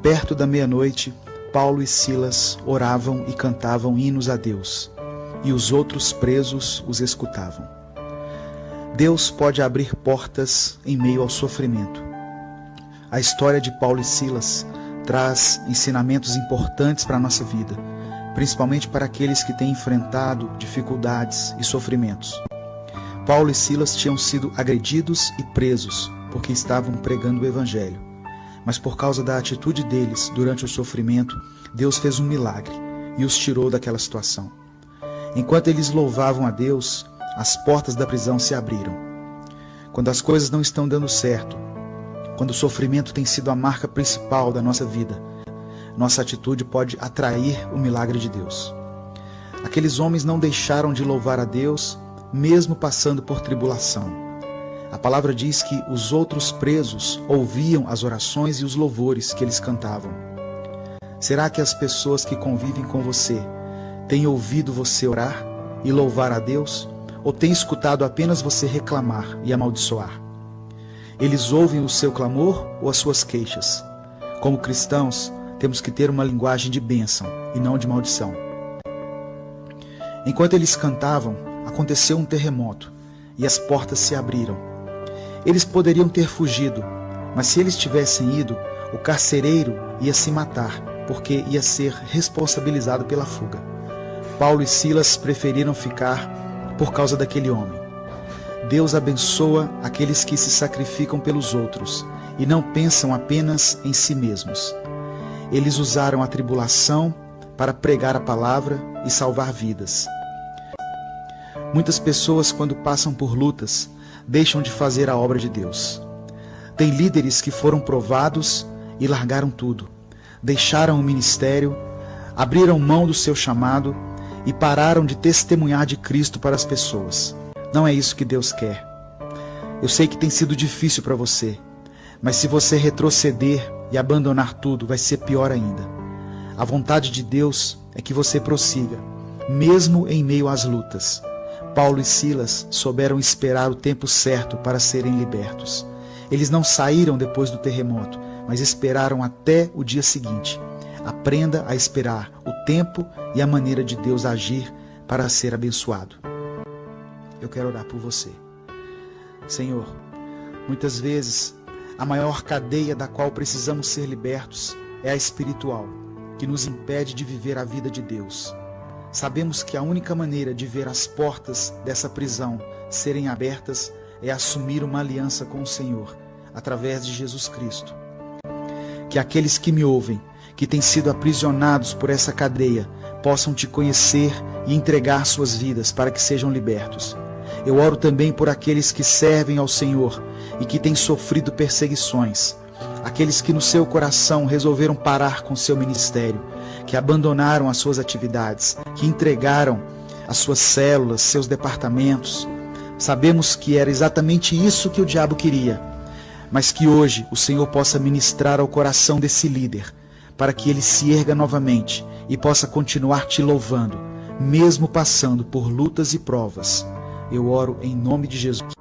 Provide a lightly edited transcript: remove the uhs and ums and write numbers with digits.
perto da meia-noite, Paulo e Silas oravam e cantavam hinos a Deus, e os outros presos os escutavam. Deus pode abrir portas em meio ao sofrimento. A história de Paulo e Silas traz ensinamentos importantes para a nossa vida, principalmente para aqueles que têm enfrentado dificuldades e sofrimentos. Paulo e Silas tinham sido agredidos e presos porque estavam pregando o Evangelho. Mas por causa da atitude deles durante o sofrimento, Deus fez um milagre e os tirou daquela situação. Enquanto eles louvavam a Deus, as portas da prisão se abriram. Quando as coisas não estão dando certo, quando o sofrimento tem sido a marca principal da nossa vida, nossa atitude pode atrair o milagre de Deus. Aqueles homens não deixaram de louvar a Deus, mesmo passando por tribulação. A palavra diz que os outros presos ouviam as orações e os louvores que eles cantavam. Será que as pessoas que convivem com você têm ouvido você orar e louvar a Deus? Ou têm escutado apenas você reclamar e amaldiçoar? Eles ouvem o seu clamor ou as suas queixas? Como cristãos, temos que ter uma linguagem de bênção e não de maldição. Enquanto eles cantavam, aconteceu um terremoto e as portas se abriram. Eles poderiam ter fugido, mas se eles tivessem ido, o carcereiro ia se matar, porque ia ser responsabilizado pela fuga. Paulo e Silas preferiram ficar por causa daquele homem. Deus abençoa aqueles que se sacrificam pelos outros e não pensam apenas em si mesmos. Eles usaram a tribulação para pregar a palavra e salvar vidas. Muitas pessoas, quando passam por lutas, deixam de fazer a obra de Deus. Tem líderes que foram provados e largaram tudo. Deixaram o ministério, abriram mão do seu chamado e pararam de testemunhar de Cristo para as pessoas. Não é isso que Deus quer. Eu sei que tem sido difícil para você, mas se você retroceder e abandonar tudo, vai ser pior ainda. A vontade de Deus é que você prossiga, mesmo em meio às lutas. Paulo e Silas souberam esperar o tempo certo para serem libertos. Eles não saíram depois do terremoto, mas esperaram até o dia seguinte. Aprenda a esperar o tempo e a maneira de Deus agir para ser abençoado. Eu quero orar por você. Senhor, muitas vezes a maior cadeia da qual precisamos ser libertos é a espiritual, que nos impede de viver a vida de Deus. Sabemos que a única maneira de ver as portas dessa prisão serem abertas é assumir uma aliança com o Senhor, através de Jesus Cristo. Que aqueles que me ouvem, que têm sido aprisionados por essa cadeia, possam te conhecer e entregar suas vidas para que sejam libertos. Eu oro também por aqueles que servem ao Senhor e que têm sofrido perseguições, aqueles que no seu coração resolveram parar com seu ministério, que abandonaram as suas atividades, que entregaram as suas células, seus departamentos. Sabemos que era exatamente isso que o diabo queria, mas que hoje o Senhor possa ministrar ao coração desse líder, para que ele se erga novamente e possa continuar te louvando, mesmo passando por lutas e provas. Eu oro em nome de Jesus.